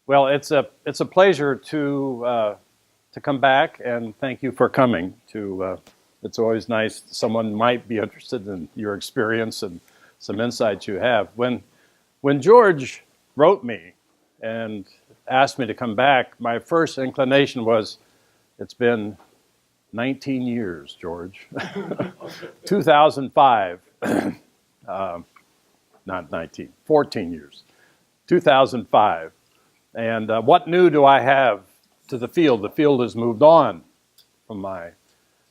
Well, it's a pleasure to come back, and thank you for coming. It's always nice. Someone might be interested in your experience and some insights you have. When George wrote me and asked me to come back, my first inclination was, it's been 19 years, George. 2005, not 19, 14 years. 2005. And what new do I have to the field? The field has moved on from my...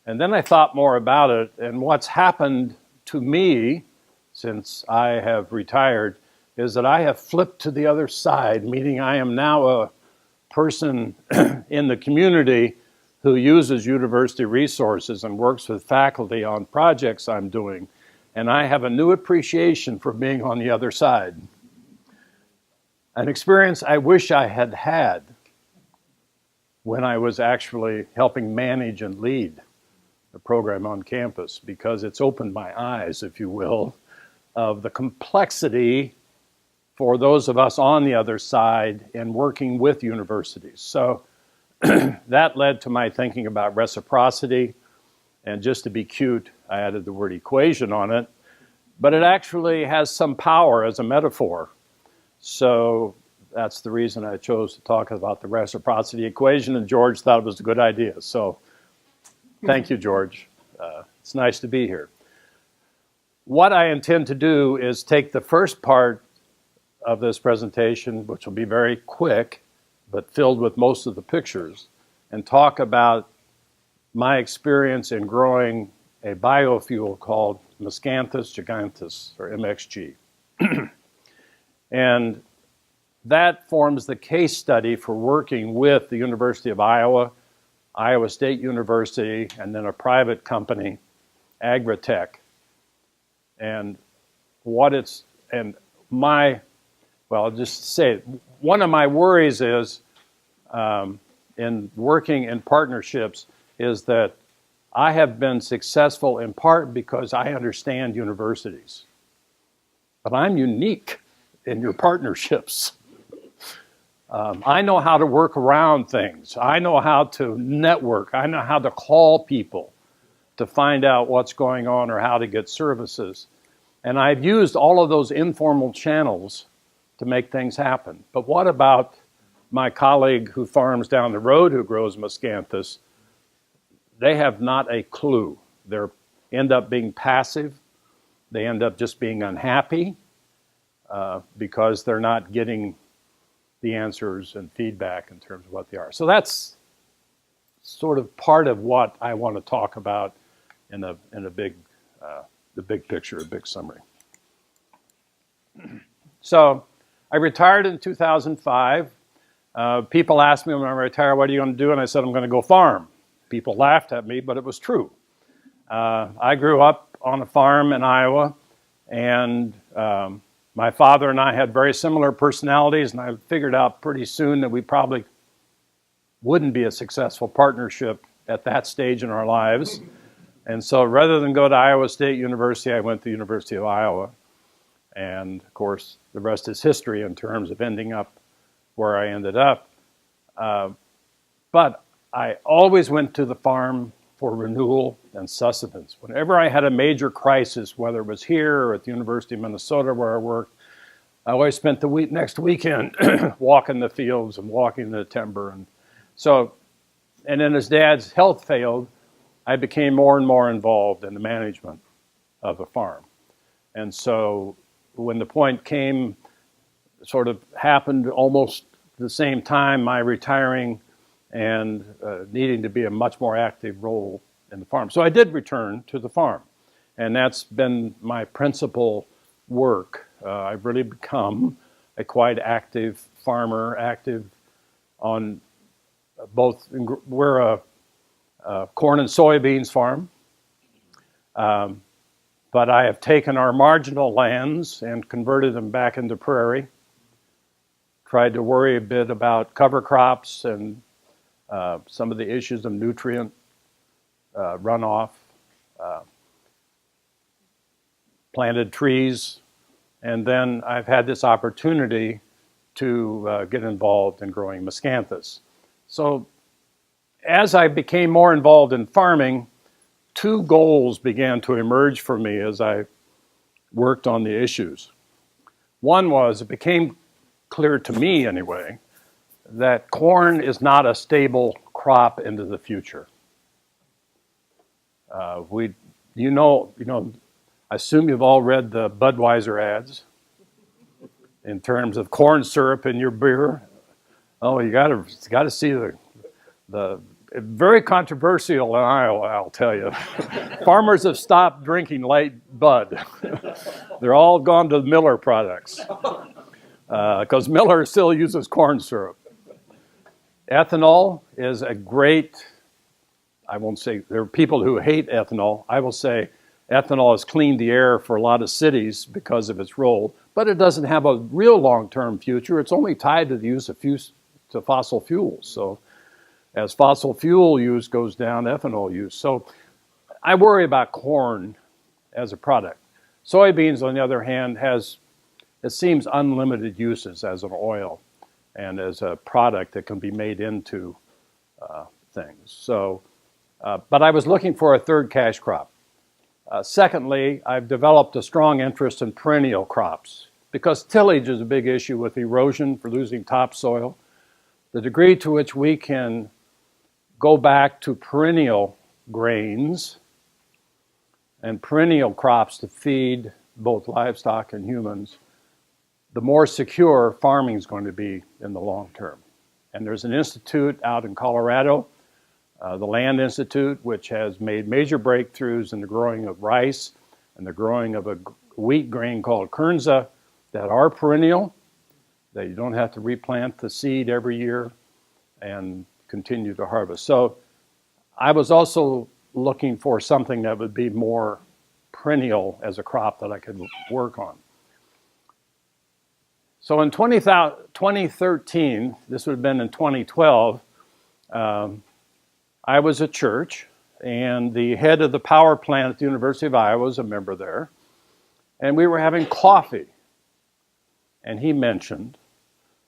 And then I thought more about it, and what's happened to me since I have retired is that I have flipped to the other side, meaning I am now a person in the community who uses university resources and works with faculty on projects I'm doing. And I have a new appreciation for being on the other side. An experience I wish I had had when I was actually helping manage and lead the program on campus, because it's opened my eyes, if you will, of the complexity for those of us on the other side in working with universities. So that led to my thinking about reciprocity, and just to be cute, I added the word equation on it, but it actually has some power as a metaphor. So that's the reason I chose to talk about the reciprocity equation, and George thought it was a good idea. So thank you, George. It's nice to be here. What I intend to do is take the first part of this presentation, which will be very quick, but filled with most of the pictures, and talk about my experience in growing a biofuel called Miscanthus giganteus, or MXG. And that forms the case study for working with the University of Iowa, Iowa State University, and then a private company, Agritech. And I'll just say it. One of my worries is, in working in partnerships, is that I have been successful in part because I understand universities. But I'm unique in your partnerships. I know how to work around things. I know how to network. I know how to call people to find out what's going on or how to get services. And I've used all of those informal channels to make things happen. But what about my colleague who farms down the road who grows Miscanthus? They have not a clue. They end up being passive. They end up just being unhappy because they're not getting the answers and feedback in terms of what they are. So that's sort of part of what I want to talk about in the big picture, a big summary. So I retired in 2005. People asked me when I retired, what are you going to do? And I said, I'm going to go farm. People laughed at me, but it was true. I grew up on a farm in Iowa, and my father and I had very similar personalities, and I figured out pretty soon that we probably wouldn't be a successful partnership at that stage in our lives. And so rather than go to Iowa State University, I went to the University of Iowa. And of course, the rest is history in terms of ending up where I ended up. But I always went to the farm for renewal and sustenance. Whenever I had a major crisis, whether it was here or at the University of Minnesota where I worked, I always spent the next weekend walking the fields and walking the timber. And then as Dad's health failed, I became more and more involved in the management of the farm. And so when the point came, sort of happened almost the same time, my retiring and needing to be a much more active role in the farm. So I did return to the farm, and that's been my principal work. I've really become a quite active farmer, active on both, we're a corn and soybeans farm, but I have taken our marginal lands and converted them back into prairie, tried to worry a bit about cover crops and some of the issues of nutrient runoff, planted trees, and then I've had this opportunity to get involved in growing miscanthus. So as I became more involved in farming, two goals began to emerge for me as I worked on the issues. One was, it became clear to me anyway, that corn is not a stable crop into the future. I assume you've all read the Budweiser ads in terms of corn syrup in your beer. Oh, you got to see the very controversial in Iowa, I'll tell you. Farmers have stopped drinking light Bud. They're all gone to Miller products because Miller still uses corn syrup. Ethanol is a great, I won't say, there are people who hate ethanol. I will say ethanol has cleaned the air for a lot of cities because of its role, but it doesn't have a real long-term future. It's only tied to the use of fossil fuels. So as fossil fuel use goes down, ethanol use. So I worry about corn as a product. Soybeans, on the other hand, it seems unlimited uses as an oil and as a product that can be made into things. So, but I was looking for a third cash crop. Secondly, I've developed a strong interest in perennial crops because tillage is a big issue with erosion for losing topsoil. The degree to which we can go back to perennial grains and perennial crops to feed both livestock and humans, the more secure farming is going to be in the long term. And there's an institute out in Colorado, the Land Institute, which has made major breakthroughs in the growing of rice and the growing of a wheat grain called kernza that are perennial, that you don't have to replant the seed every year and continue to harvest. So I was also looking for something that would be more perennial as a crop that I could work on. So in 2013, this would have been in 2012, I was at church, and the head of the power plant at the University of Iowa was a member there, and we were having coffee. And he mentioned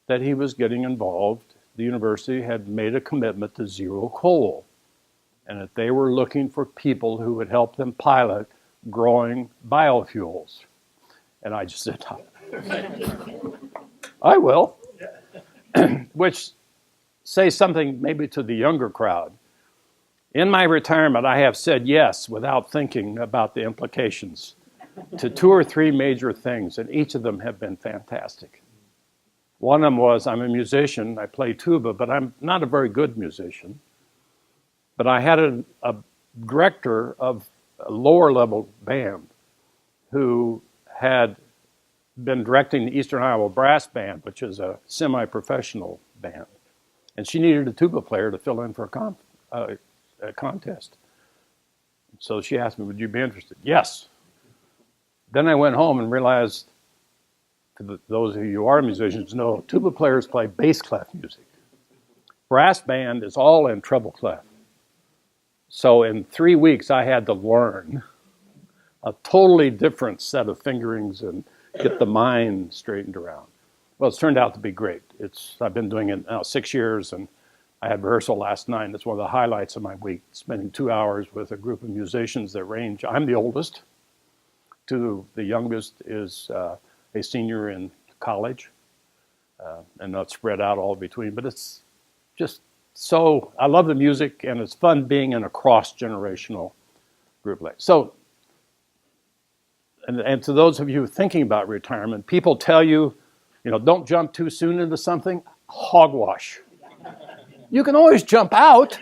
that he was getting involved. The university had made a commitment to zero coal, and that they were looking for people who would help them pilot growing biofuels. And I just said, I will, which says something maybe to the younger crowd. In my retirement, I have said yes without thinking about the implications to 2 or 3 major things, and each of them have been fantastic. One of them was, I'm a musician, I play tuba, but I'm not a very good musician. But I had a director of a lower level band who had been directing the Eastern Iowa Brass Band, which is a semi-professional band. And she needed a tuba player to fill in for a contest. So she asked me, would you be interested? Yes. Then I went home and realized, those of you who are musicians know, tuba players play bass clef music. Brass band is all in treble clef. So in 3 weeks, I had to learn a totally different set of fingerings and get the mind straightened around. Well, it's turned out to be great. I've been doing it now 6 years, and I had rehearsal last night. It's one of the highlights of my week, spending 2 hours with a group of musicians that range. I'm the oldest. The youngest is a senior in college, and not spread out all between. But it's just so, I love the music, and it's fun being in a cross-generational group. So, and to those of you thinking about retirement, people tell you, don't jump too soon into something. Hogwash. You can always jump out.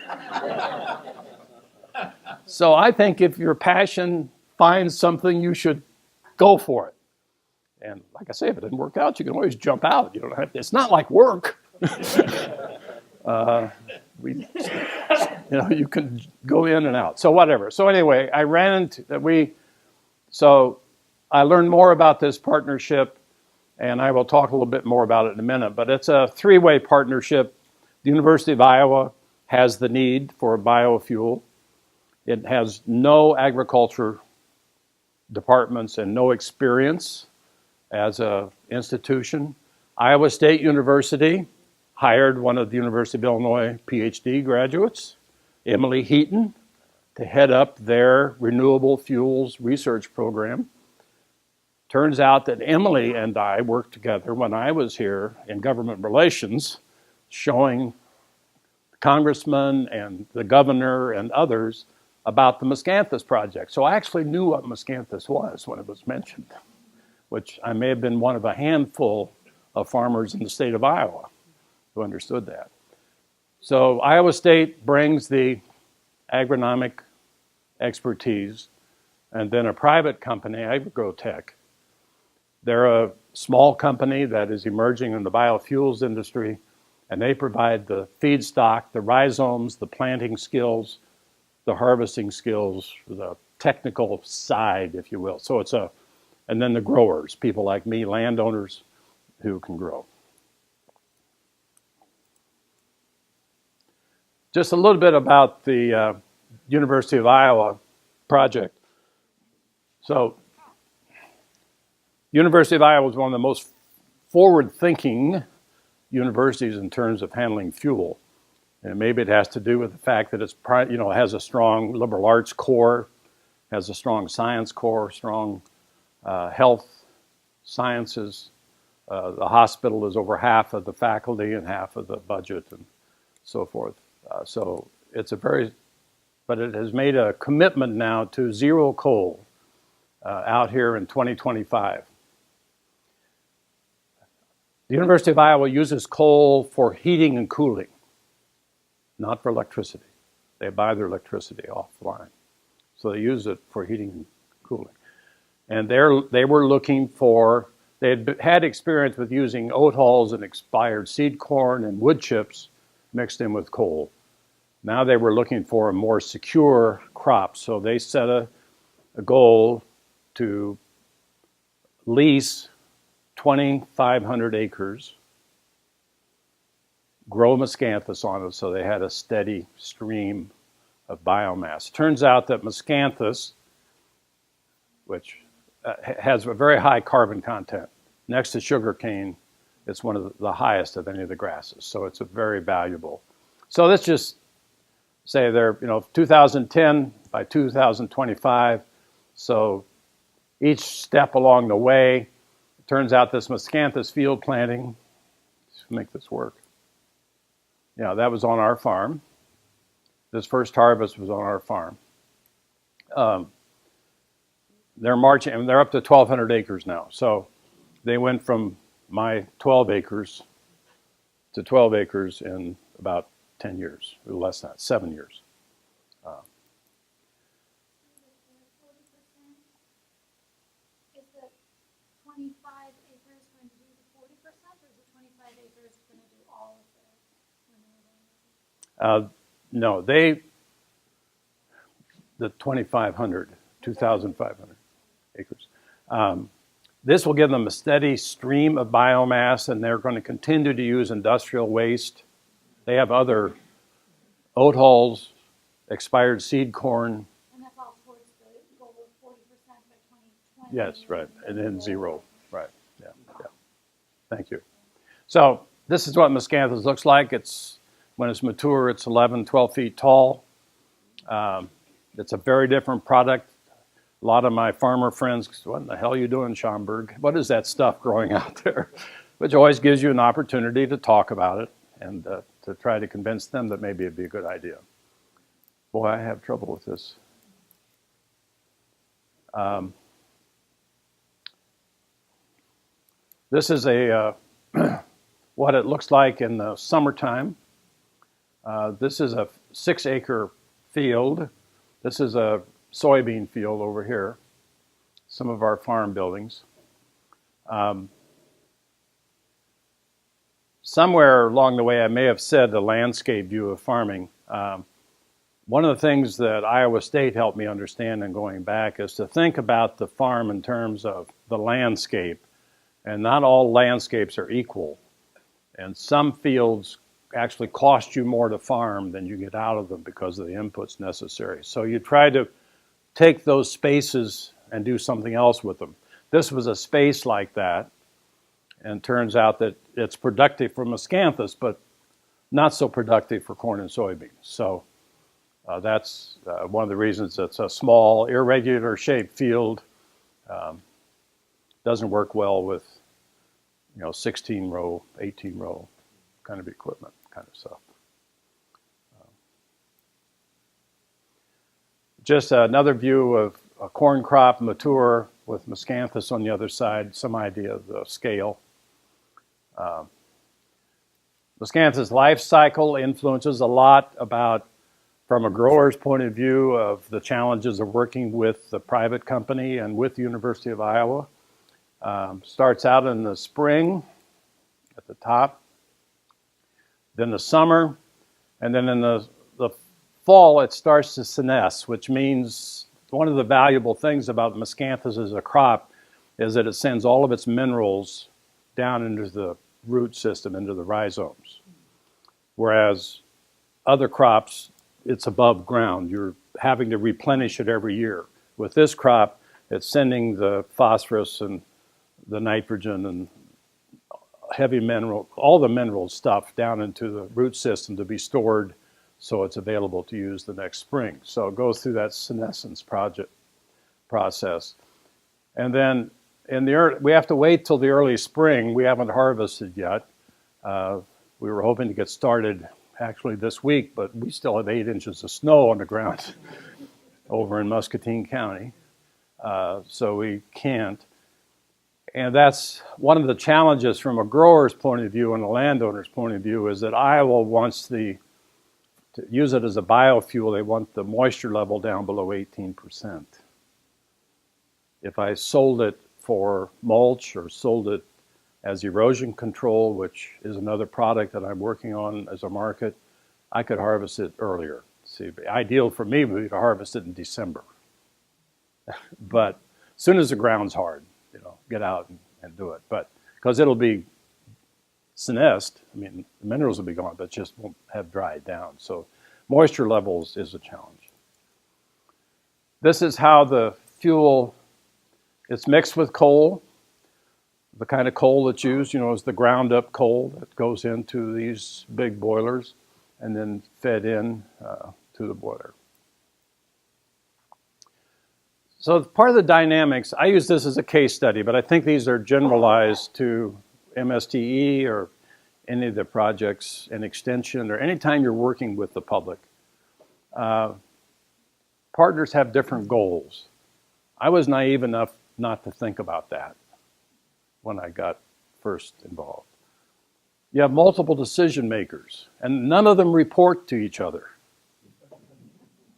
So I think if your passion finds something, you should go for it. And like I say, if it didn't work out, you can always jump out. You don't have to, it's not like work. You can go in and out. So whatever. So anyway, I ran into so I learned more about this partnership, and I will talk a little bit more about it in a minute. But it's a 3-way partnership. The University of Iowa has the need for a biofuel. It has no agriculture departments and no experience as an institution. Iowa State University hired one of the University of Illinois PhD graduates, Emily Heaton, to head up their renewable fuels research program. Turns out that Emily and I worked together when I was here in government relations, showing congressmen and the governor and others about the Miscanthus project. So I actually knew what Miscanthus was when it was mentioned, which I may have been one of a handful of farmers in the state of Iowa who understood that. So Iowa State brings the agronomic expertise, and then a private company, Agrotech. They're a small company that is emerging in the biofuels industry, and they provide the feedstock, the rhizomes, the planting skills, the harvesting skills, the technical side, if you will. So it's and then the growers, people like me, landowners who can grow. Just a little bit about the University of Iowa project. So, University of Iowa is one of the most forward-thinking universities in terms of handling fuel. And maybe it has to do with the fact that it's, has a strong liberal arts core, has a strong science core, strong health sciences. The hospital is over half of the faculty and half of the budget and so forth. So it's but it has made a commitment now to zero coal out here in 2025. The University of Iowa uses coal for heating and cooling, not for electricity. They buy their electricity offline. So they use it for heating and cooling. And they were looking for, they had experience with using oat hulls and expired seed corn and wood chips mixed in with coal. Now they were looking for a more secure crop. So they set a goal to lease 2,500 acres, grow miscanthus on it, so they had a steady stream of biomass. Turns out that miscanthus, which has a very high carbon content, next to sugarcane, it's one of the highest of any of the grasses. So it's a very valuable. So let's just say they're, 2010 by 2025. So each step along the way, it turns out this miscanthus field planting, let's make this work. That was on our farm. This first harvest was on our farm. They're marching, and they're up to 1,200 acres now. So they went from my 12 acres to 12 acres in about 10 years, or less than that, 7 years. Is the 25 acres going to do the 40%, or is the 25 acres going to do all of the? No, the 2,500, 2,500 acres. This will give them a steady stream of biomass, and they're going to continue to use industrial waste. They have other oat hulls, expired seed corn. And that's all towards the goal of 40% by 2020. Yes, right, and then zero, right, yeah. Thank you. So this is what miscanthus looks like. When it's mature, it's 11, 12 feet tall. It's a very different product. A lot of my farmer friends, what in the hell are you doing, Schomberg? What is that stuff growing out there? Which always gives you an opportunity to talk about it and to try to convince them that maybe it'd be a good idea. Boy, I have trouble with this. This is what it looks like in the summertime. This is a 6-acre field. This is a soybean field over here, some of our farm buildings. Somewhere along the way, I may have said the landscape view of farming. One of the things that Iowa State helped me understand in going back is to think about the farm in terms of the landscape. And not all landscapes are equal. And some fields actually cost you more to farm than you get out of them because of the inputs necessary. So you try to take those spaces and do something else with them. This was a space like that. And turns out that it's productive for Miscanthus, but not so productive for corn and soybeans. So that's one of the reasons it's a small, irregular shaped field. Doesn't work well with, 16 row, 18 row kind of equipment, kind of stuff. Just another view of a corn crop mature with Miscanthus on the other side, some idea of the scale. Miscanthus life cycle influences a lot about, from a grower's point of view, of the challenges of working with the private company and with the University of Iowa. Starts out in the spring at the top, then the summer, and then in the fall it starts to senesce, which means one of the valuable things about Miscanthus as a crop is that it sends all of its minerals down into the root system, into the rhizomes. Whereas other crops, it's above ground. You're having to replenish it every year. With this crop, it's sending the phosphorus and the nitrogen and heavy mineral, all the mineral stuff down into the root system to be stored so it's available to use the next spring. So it goes through that senescence process. And then we have to wait till the early spring. We haven't harvested yet. We were hoping to get started actually this week, but we still have 8 inches of snow on the ground over in Muscatine County. So we can't. And that's one of the challenges from a grower's point of view and a landowner's point of view, is that Iowa wants to use it as a biofuel. They want the moisture level down below 18%. If I sold it for mulch or sold it as erosion control, which is another product that I'm working on as a market, I could harvest it earlier. See, ideal for me would be to harvest it in December. But as soon as the ground's hard, get out and do it. But because it'll be senesced, the minerals will be gone, but just won't have dried down. So moisture levels is a challenge. This is how the fuel, it's mixed with coal. The kind of coal that's used, is the ground up coal that goes into these big boilers and then fed in to the boiler. So part of the dynamics, I use this as a case study, but I think these are generalized to MSTE or any of the projects in extension or anytime you're working with the public. Partners have different goals. I was naive enough not to think about that when I got first involved. You have multiple decision makers, and none of them report to each other.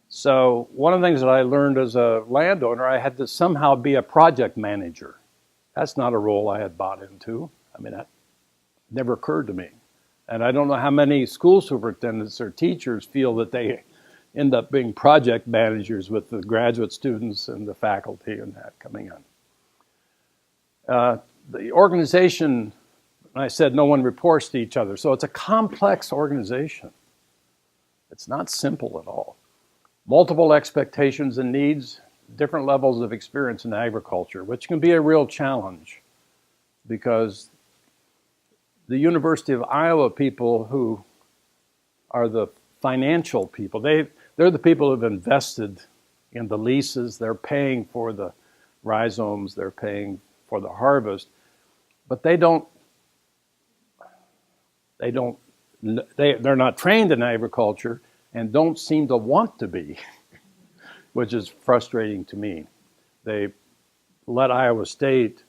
So one of the things that I learned as a landowner, I had to somehow be a project manager. That's not a role I had bought into. That never occurred to me. And I don't know how many school superintendents or teachers feel that they end up being project managers with the graduate students and the faculty and that coming in. The organization, I said no one reports to each other, so it's a complex organization. It's not simple at all. Multiple expectations and needs, different levels of experience in agriculture, which can be a real challenge because the University of Iowa people who are the financial people, they're the people who have invested in the leases, they're paying for the rhizomes, they're paying for the harvest, but they're not trained in agriculture and don't seem to want to be, which is frustrating to me. They let Iowa State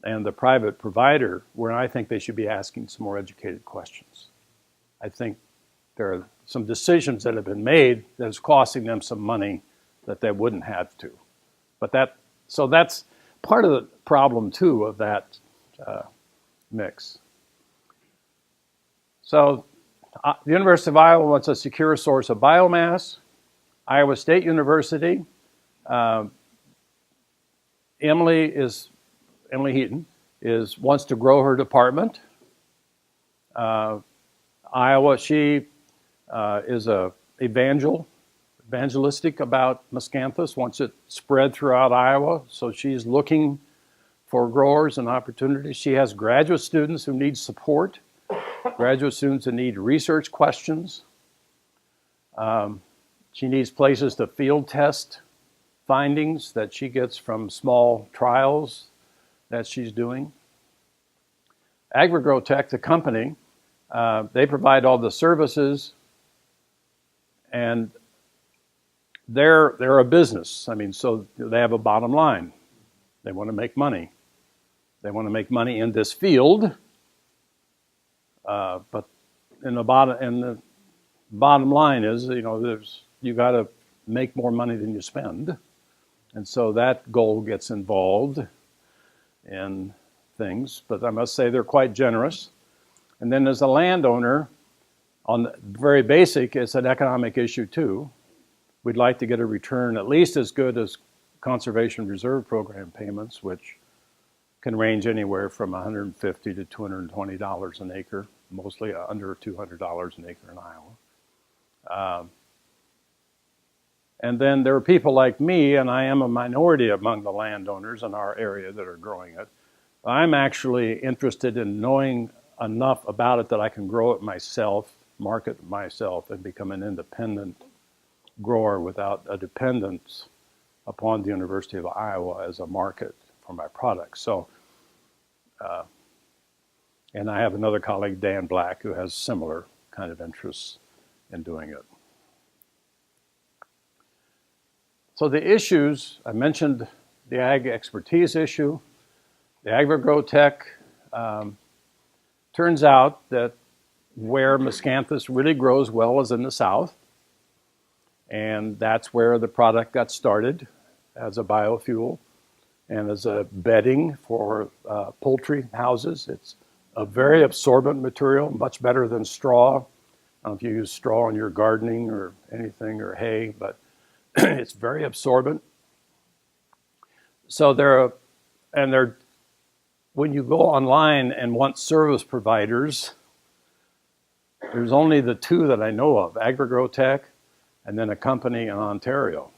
and the private provider, where I think they should be asking some more educated questions. I think there are some decisions that have been made that is costing them some money that they wouldn't have to. So that's part of the problem too of that mix. So the University of Iowa wants a secure source of biomass. Iowa State University, Emily Heaton wants to grow her department. Iowa, she is evangelistic about Miscanthus, wants it spread throughout Iowa. So she's looking for growers and opportunities. She has graduate students who need support, graduate students who need research questions. She needs places to field test findings that she gets from small trials that she's doing. AgriGrowTech, the company, they provide all the services, and they're a business. I mean, so they have a bottom line. They want to make money. They want to make money in this field, but the bottom line is, you got to make more money than you spend, and so that goal gets involved in things. But I must say they're quite generous. And then as a landowner, on the very basic, it's an economic issue too. We'd like to get a return at least as good as Conservation Reserve Program payments, which can range anywhere from $150 to $220 an acre, mostly under $200 an acre in Iowa. And then there are people like me, and I am a minority among the landowners in our area that are growing it. I'm actually interested in knowing enough about it that I can grow it myself, market it myself, and become an independent grower without a dependence upon the University of Iowa as a market for my products. So, and I have another colleague, Dan Black, who has similar kind of interests in doing it. So the issues, I mentioned the ag expertise issue, the AgriGrowTech. Turns out that where Miscanthus really grows well is in the south, and that's where the product got started as a biofuel and as a bedding for poultry houses. It's a very absorbent material, much better than straw. I don't know if you use straw in your gardening or anything, or hay, but it's very absorbent. So when you go online and want service providers, there's only the two that I know of, AgriGrowTech and then a company in Ontario.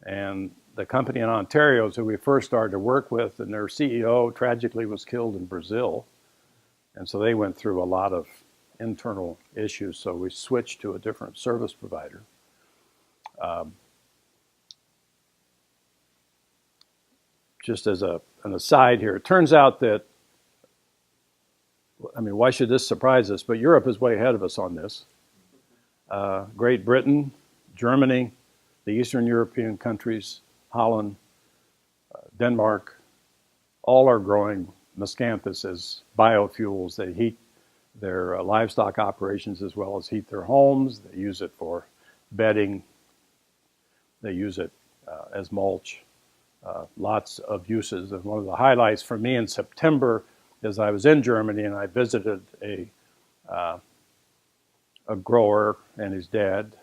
And the company in Ontario is who we first started to work with, and their CEO tragically was killed in Brazil. And so they went through a lot of internal issues, so we switched to a different service provider. Just as an aside here, it turns out that, I mean, why should this surprise us? But Europe is way ahead of us on this. Great Britain, Germany, the Eastern European countries, Holland, Denmark, all are growing Miscanthus as biofuels. They heat their livestock operations as well as heat their homes. They use it for bedding. They use it as mulch. Lots of uses. And one of the highlights for me in September is I was in Germany and I visited a grower and his dad.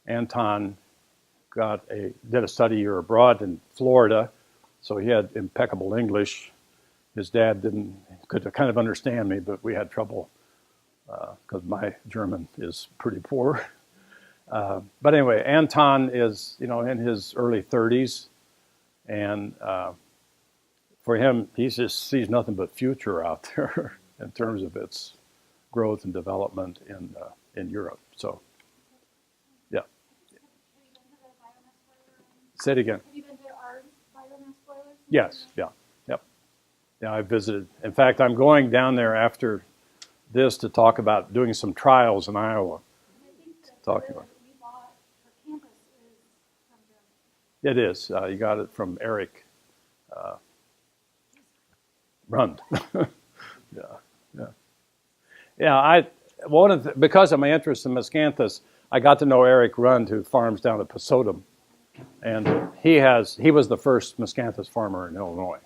Anton did a study year abroad in Florida, so he had impeccable English. His dad could kind of understand me, but we had trouble because my German is pretty poor. But anyway, Anton is in his early 30s. And for him, he just sees nothing but future out there in terms of its growth and development in Europe. So, yeah. Have you been to the biomass boiler? Say it again. Have you been to our biomass boilers? Yes. Yeah. Yep. Yeah, I visited. In fact, I'm going down there after this to talk about doing some trials in Iowa. I think the Talking boiler about. that we bought for campus is from Germany. It is. You got it from Eric Rund. Yeah. Because of my interest in Miscanthus, I got to know Eric Rund, who farms down at Pasodum, and he was the first Miscanthus farmer in Illinois.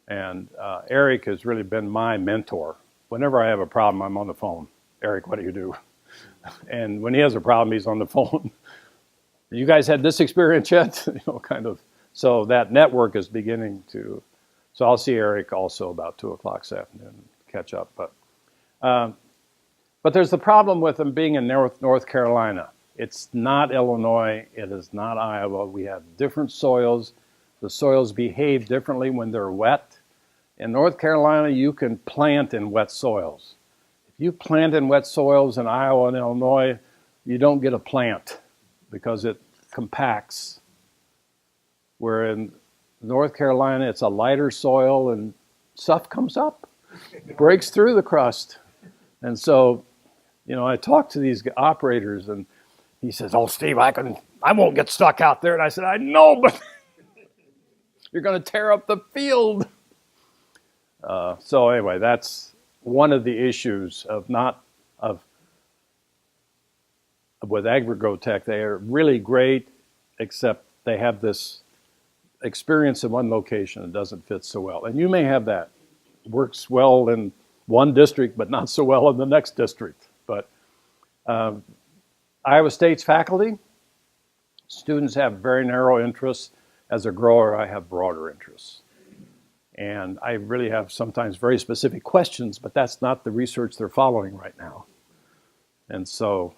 And Eric has really been my mentor. Whenever I have a problem, I'm on the phone. Eric, what do you do? And when he has a problem, he's on the phone. You guys had this experience yet? Kind of. So that network is beginning to. So I'll see Eric also about 2 o'clock this afternoon, catch up. But there's the problem with him being in North Carolina. It's not Illinois. It is not Iowa. We have different soils, The soils behave differently when they're wet. In North Carolina, you can plant in wet soils. If you plant in wet soils in Iowa and Illinois, you don't get a plant because it compacts. Where in North Carolina, it's a lighter soil and stuff comes up, breaks through the crust. And so, you know, I talked to these operators and he says, "Oh, Steve, I won't get stuck out there." And I said, "I know, but you're going to tear up the field." So anyway, that's one of the issues with AgriGrowTech. They are really great, except they have this experience in one location and doesn't fit so well. And you may have that. It works well in one district, but not so well in the next district. But Iowa State's faculty, students have very narrow interests. As a grower, I have broader interests. And I really have sometimes very specific questions, but that's not the research they're following right now. And so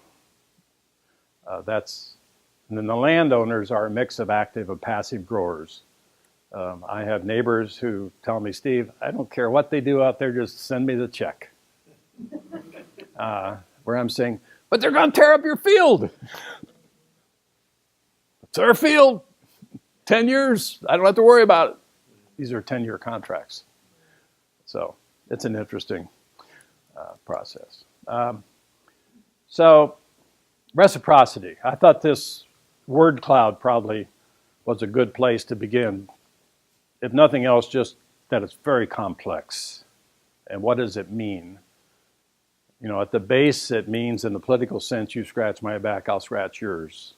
and then the landowners are a mix of active and passive growers. I have neighbors who tell me, "Steve, I don't care what they do out there, just send me the check." Where I'm saying, "But they're going to tear up your field." It's their field. 10 years, I don't have to worry about it. These are 10-year contracts. So it's an interesting process. So reciprocity. I thought this word cloud probably was a good place to begin. If nothing else, just that it's very complex. And what does it mean? You know, at the base, it means in the political sense, you scratch my back, I'll scratch yours.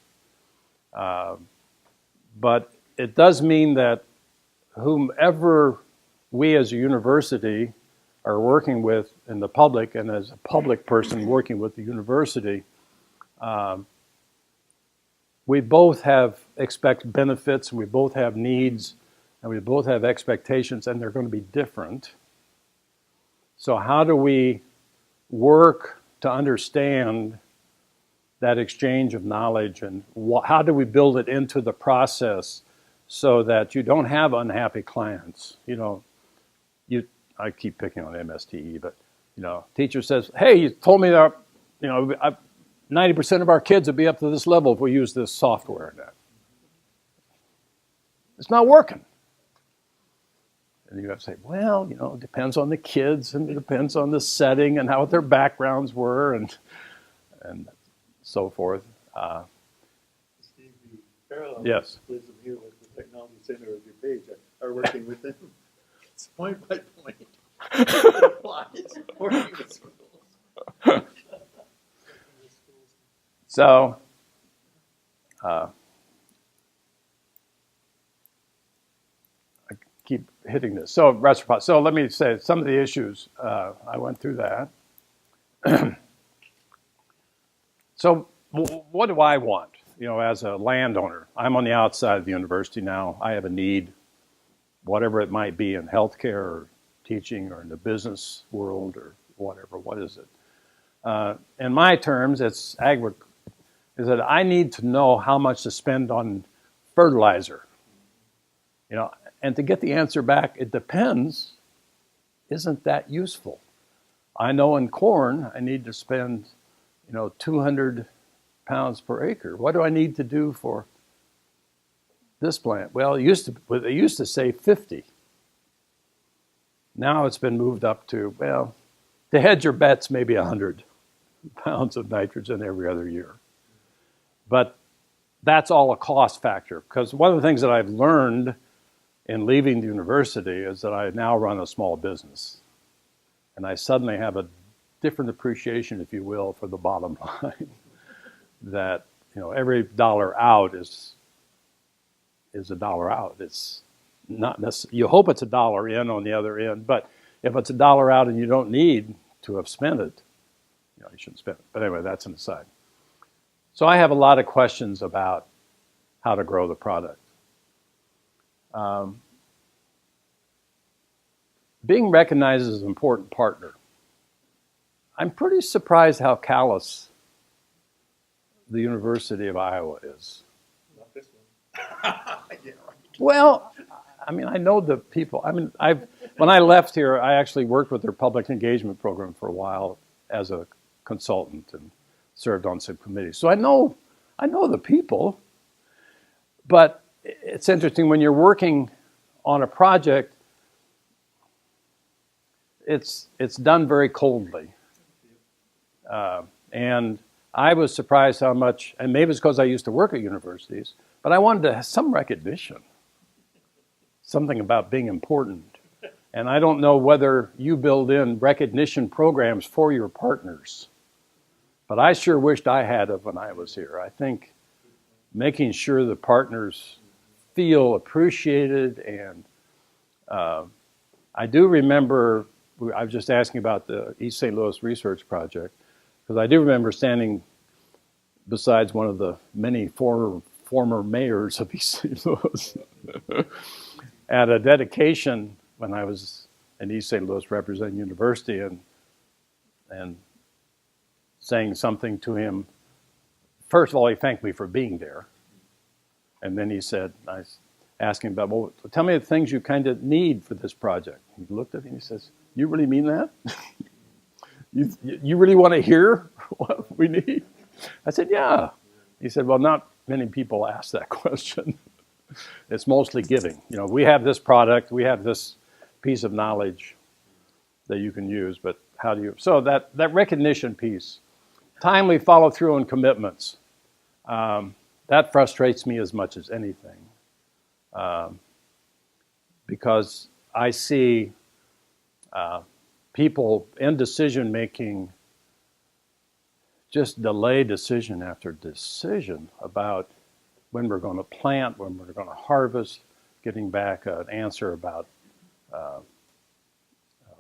But it does mean that whomever we as a university are working with in the public, and as a public person working with the university, we both expect benefits, we both have needs, and we both have expectations, and they're going to be different. So how do we work to understand that exchange of knowledge, and how do we build it into the process so that you don't have unhappy clients? You know, I keep picking on MSTE, but you know, teacher says, "Hey, you told me that, you know, 90% of our kids would be up to this level if we use this software." It's not working. And you have to say, "Well, you know, it depends on the kids, and it depends on the setting and how their backgrounds were, and so forth." Steve, the parallel Yes. wisdom here with the technology center of your page are working with them. It's point by point. It applies. Working with schools. So, I keep hitting this. So, reciprocity. So let me say some of the issues. I went through that. So, what do I want? You know, as a landowner, I'm on the outside of the university now. I have a need, whatever it might be, in healthcare or teaching or in the business world or whatever. What is it? In my terms, it's is that I need to know how much to spend on fertilizer. You know, and to get the answer back, it depends, isn't that useful? I know in corn, I need to spend, you know, 200 pounds per acre. What do I need to do for this plant? Well, they used to say 50. Now it's been moved up to, well, to hedge your bets, maybe 100 pounds of nitrogen every other year. But that's all a cost factor, because one of the things that I've learned in leaving the university is that I now run a small business. And I suddenly have a different appreciation, if you will, for the bottom line. That, you know, every dollar out is a dollar out. It's not necessarily, you hope it's a dollar in on the other end, but if it's a dollar out and you don't need to have spent it, you know, you shouldn't spend it. But anyway, that's an aside. So I have a lot of questions about how to grow the product. Being recognized as an important partner. I'm pretty surprised how callous the University of Iowa is. Not this one. Yeah, Well, I mean, I know the people. I mean, when I left here, I actually worked with their public engagement program for a while as a consultant and served on some committees. So I know the people. But it's interesting when you're working on a project, it's done very coldly. And I was surprised how much, and maybe it's because I used to work at universities, but I wanted to have some recognition, something about being important. And I don't know whether you build in recognition programs for your partners, but I sure wished I had it when I was here. I think making sure the partners feel appreciated, and I do remember, I was just asking about the East St. Louis Research Project, because I do remember standing besides one of the many former mayors of East St. Louis at a dedication when I was in East St. Louis representing university, and saying something to him. First of all, he thanked me for being there. And then he said, I asked him about, well, tell me the things you kind of need for this project. He looked at me and he says, you really mean that? You really want to hear what we need? I said, yeah. He said, well, not many people ask that question. It's mostly giving. You know, we have this product, we have this piece of knowledge that you can use, but how do you, so that recognition piece, timely follow through on commitments, that frustrates me as much as anything, because I see people in decision making just delay decision after decision about when we're going to plant, when we're going to harvest, getting back an answer about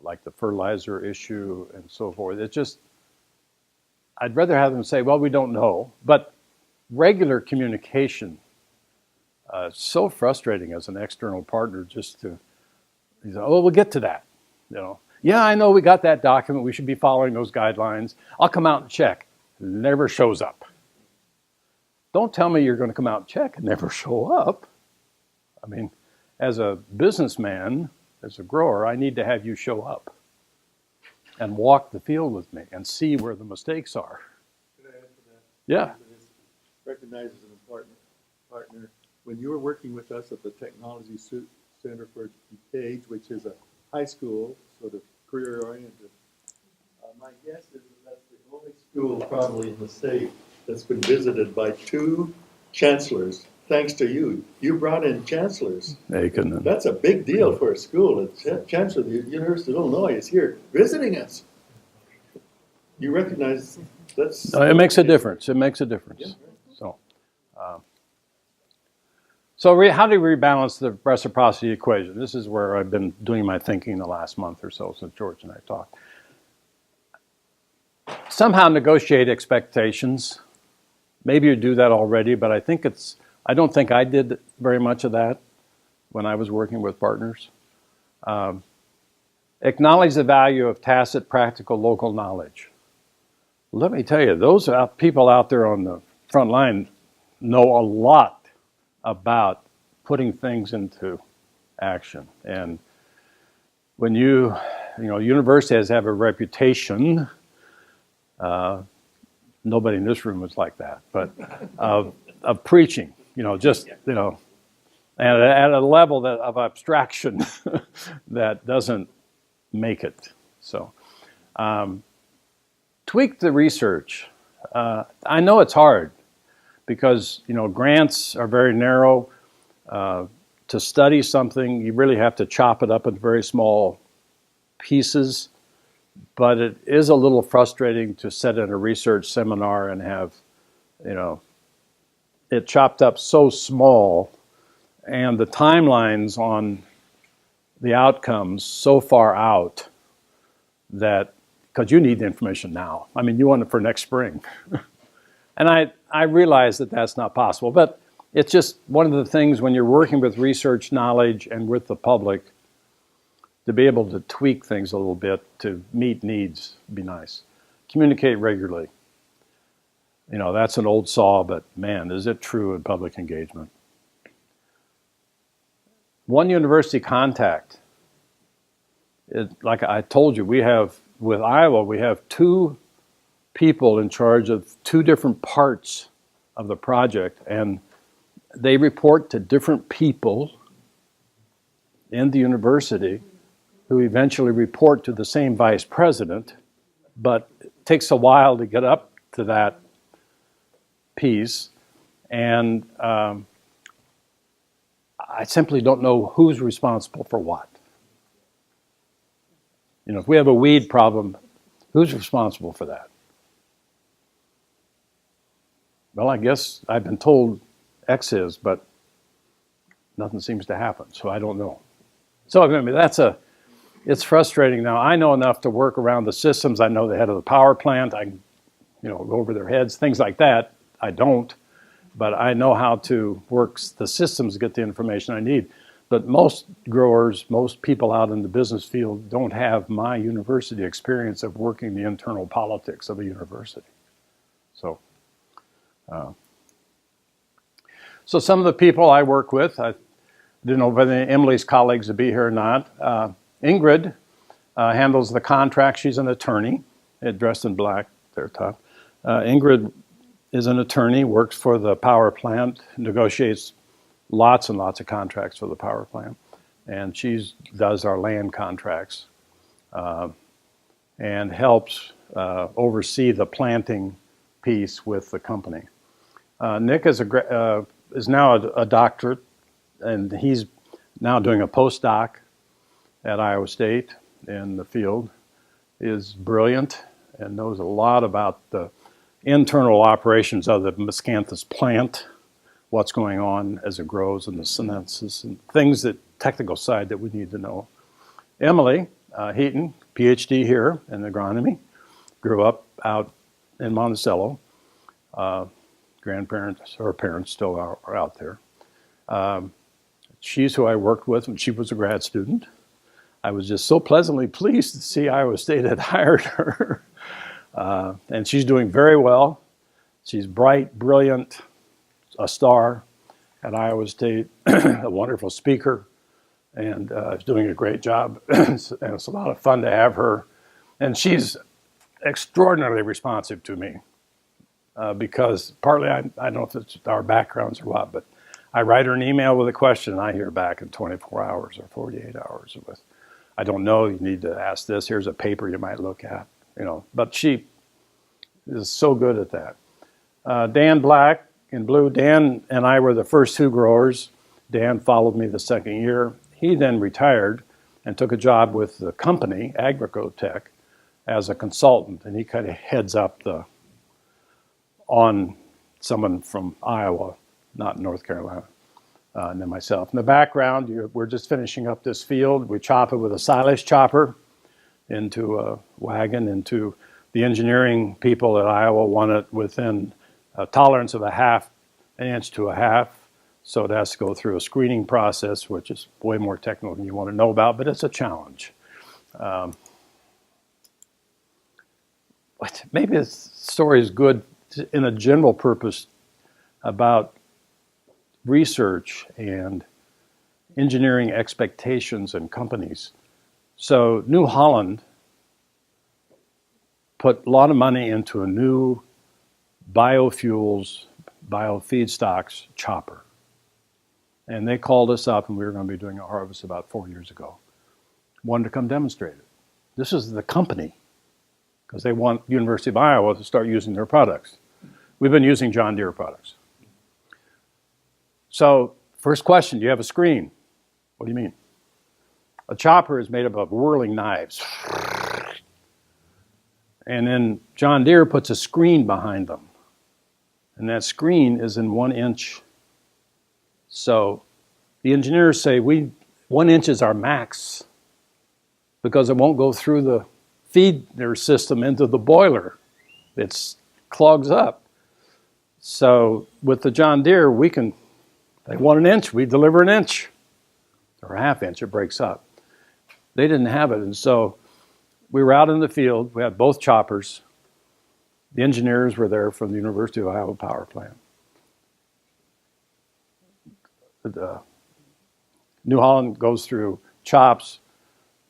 like the fertilizer issue and so forth. It's just, I'd rather have them say, well, we don't know. But regular communication, so frustrating as an external partner just to, oh, we'll get to that. You know, yeah, I know we got that document. We should be following those guidelines. I'll come out and check. Never shows up. Don't tell me you're going to come out and check and never show up. I mean, as a businessman, as a grower, I need to have you show up and walk the field with me and see where the mistakes are. Could I add to that? Yeah. Recognized as an important partner. When you were working with us at the Technology Center for DuPage, which is a high school, sort of career-oriented, my guess is that's the only school probably in the state that's been visited by 2 chancellors. Thanks to you. You brought in chancellors. That's a big deal for a school. The chancellor of the University of Illinois is here visiting us. You recognize that's... No, it makes a difference. It makes a difference. Yeah. So how do we rebalance the reciprocity equation? This is where I've been doing my thinking the last month or so since George and I talked. Somehow negotiate expectations. Maybe you do that already, but I don't think I did very much of that when I was working with partners. Acknowledge the value of tacit, practical, local knowledge. Let me tell you, those people out there on the front line know a lot about putting things into action. And when universities have a reputation, nobody in this room is like that, but of preaching, and at a level of abstraction that doesn't make it. So tweak the research. I know it's hard because, grants are very narrow. To study something, you really have to chop it up into very small pieces. But it is a little frustrating to sit in a research seminar and have, it chopped up so small and the timelines on the outcomes so far out that, because you need the information now. I mean, you want it for next spring. And I realize that that's not possible, but it's just one of the things when you're working with research knowledge and with the public, to be able to tweak things a little bit to meet needs would be nice. Communicate regularly. That's an old saw, but man, is it true in public engagement. one university contact. Like I told you, with Iowa, we have 2 people in charge of 2 different parts of the project, and they report to different people in the university who eventually report to the same vice president, but it takes a while to get up to that piece, and I simply don't know who's responsible for what. You know, if we have a weed problem, who's responsible for that? Well, I guess I've been told X is, but nothing seems to happen, so I don't know. So I mean, it's frustrating now. I know enough to work around the systems. I know the head of the power plant. I can, go over their heads, things like that. I don't, but I know how to work the systems to get the information I need. But most growers, most people out in the business field don't have my university experience of working the internal politics of a university. So, so some of the people I work with, I didn't know whether Emily's colleagues would be here or not. Ingrid handles the contract. She's an attorney, dressed in black. They're tough. Ingrid is an attorney, works for the power plant, negotiates lots and lots of contracts for the power plant, and she does our land contracts and helps oversee the planting piece with the company. Nick is now a doctorate, and he's now doing a postdoc at Iowa State in the field. Is brilliant and knows a lot about the internal operations of the Miscanthus plant, what's going on as it grows in the sinensis, and things that technical side that we need to know. Emily Heaton, PhD here in agronomy, grew up out in Monticello. Grandparents, her parents still are out there. She's who I worked with when she was a grad student. I was just so pleasantly pleased to see Iowa State had hired her. And she's doing very well. She's bright, brilliant, a star at Iowa State, a wonderful speaker, and is doing a great job. And it's a lot of fun to have her. And she's extraordinarily responsive to me because partly, I don't know if it's our backgrounds or what, but I write her an email with a question and I hear back in 24 hours or 48 hours with, I don't know, you need to ask this, here's a paper you might look at, but she is so good at that. Dan Black in blue, Dan and I were the first 2 growers. Dan followed me the second year. He then retired and took a job with the company, Agricotech, as a consultant, and he kind of heads up on someone from Iowa, not North Carolina, and then myself. In the background, we're just finishing up this field. We chop it with a silage chopper into a wagon, into the engineering people at Iowa want it within a tolerance of 1/2 inch to 1/2. So it has to go through a screening process, which is way more technical than you want to know about, but it's a challenge. But maybe this story is good in a general purpose about research and engineering expectations in companies. So New Holland put a lot of money into a new biofuels, biofeedstocks chopper. And they called us up, and we were going to be doing a harvest about 4 years ago. Wanted to come demonstrate it. This is the company, because they want University of Iowa to start using their products. We've been using John Deere products. So, first question, do you have a screen? What do you mean? A chopper is made up of whirling knives. And then John Deere puts a screen behind them. And that screen is in 1 inch. So the engineers say 1 inch is our max because it won't go through the feeder system into the boiler. It clogs up. So with the John Deere, they want 1 inch, we deliver 1 inch. Or 1/2 inch, it breaks up. They didn't have it, and so we were out in the field. We had both choppers. The engineers were there from the University of Iowa power plant. New Holland goes through, chops,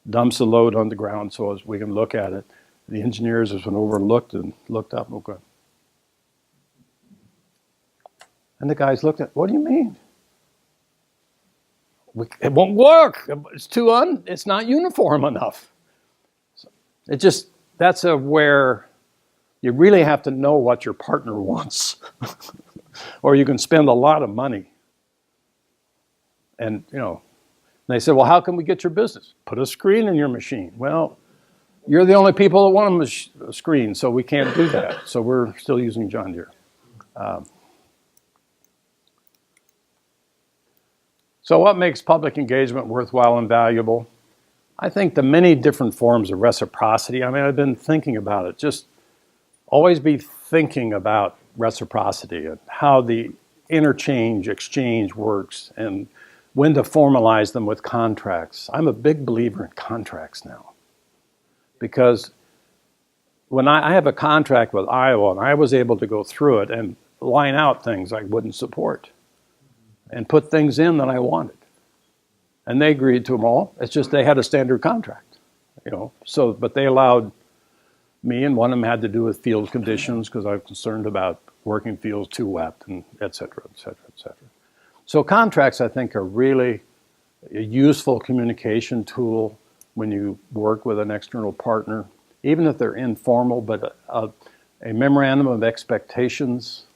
dumps the load on the ground so as we can look at it. The engineers just went over and looked up and going. And the guys looked at, what do you mean? It won't work. It's not uniform enough. So that's where you really have to know what your partner wants. Or you can spend a lot of money. And, they said, well, how can we get your business? Put a screen in your machine. Well, you're the only people that want a screen, so we can't do that. So we're still using John Deere. So what makes public engagement worthwhile and valuable? I think the many different forms of reciprocity. I mean, I've been thinking about it. Just always be thinking about reciprocity and how the exchange works and when to formalize them with contracts. I'm a big believer in contracts now. Because when I have a contract with Iowa, and I was able to go through it and line out things I wouldn't support and put things in that I wanted. And they agreed to them all. It's just they had a standard contract, but they allowed me, and one of them had to do with field conditions because I was concerned about working fields too wet, and et cetera, et cetera, et cetera. So contracts, I think, are really a useful communication tool when you work with an external partner, even if they're informal, but a memorandum of expectations,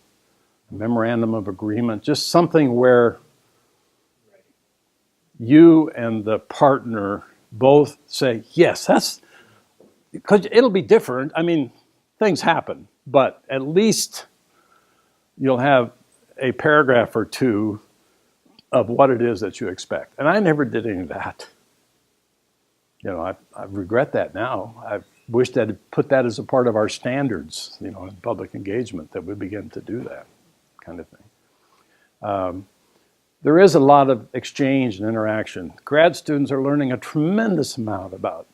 a memorandum of agreement, just something where you and the partner both say, yes, that's, because it'll be different. I mean, things happen, but at least you'll have a paragraph or two of what it is that you expect. And I never did any of that. I regret that now. I wish that I'd put that as a part of our standards, in public engagement, that we begin to do that kind of thing. There is a lot of exchange and interaction. Grad students are learning a tremendous amount about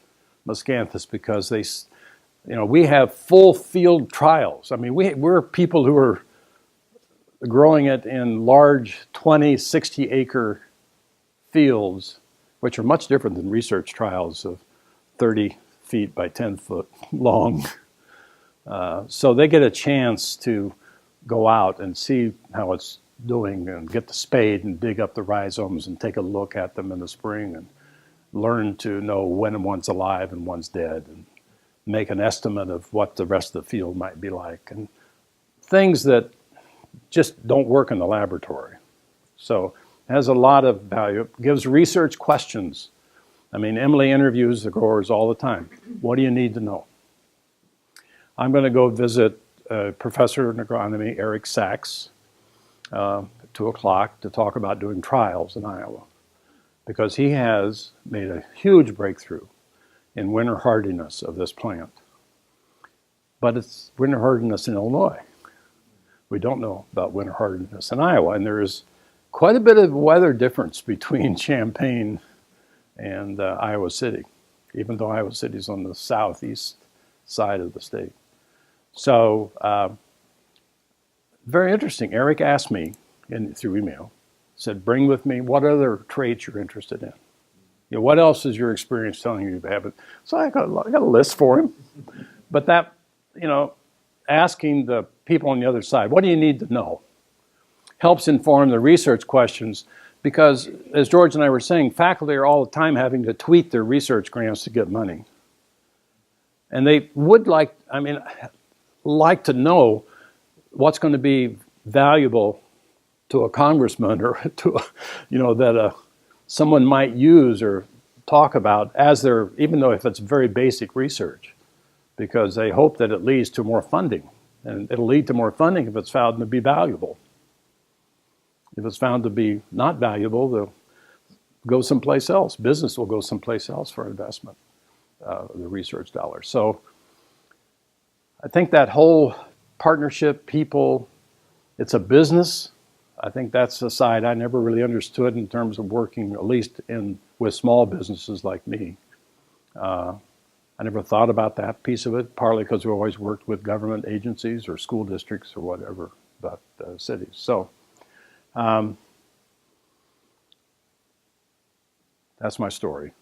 Miscanthus because we have full field trials. I mean, we're people who are growing it in large 20, 60 acre fields, which are much different than research trials of 30 feet by 10 foot long. So they get a chance to go out and see how it's doing and get the spade and dig up the rhizomes and take a look at them in the spring and learn to know when one's alive and one's dead and make an estimate of what the rest of the field might be like, and things that just don't work in the laboratory. So it has a lot of value. It gives research questions. I mean, Emily interviews the growers all the time. What do you need to know? I'm going to go visit a professor in agronomy, Eric Sachs, at 2 o'clock to talk about doing trials in Iowa, because he has made a huge breakthrough in winter hardiness of this plant. But it's winter hardiness in Illinois. We don't know about winter hardiness in Iowa, and there is quite a bit of weather difference between Champaign and Iowa City, even though Iowa City is on the southeast side of the state. So, very interesting. Eric asked me through email, said, bring with me what other traits you're interested in. What else is your experience telling you to have? So I got a list for him. But that, asking the people on the other side, what do you need to know, helps inform the research questions, because as George and I were saying, faculty are all the time having to tweak their research grants to get money. And they would like to know what's going to be valuable to a congressman or to, that someone might use or talk about as their, even though if it's very basic research, because they hope that it leads to more funding. And it'll lead to more funding if it's found to be valuable. If it's found to be not valuable, they'll go someplace else. Business will go someplace else for investment, the research dollars. So I think that whole partnership, people, it's a business. I think that's the side I never really understood in terms of working, at least with small businesses like me. I never thought about that piece of it, partly because we always worked with government agencies or school districts or whatever, but cities. So That's my story.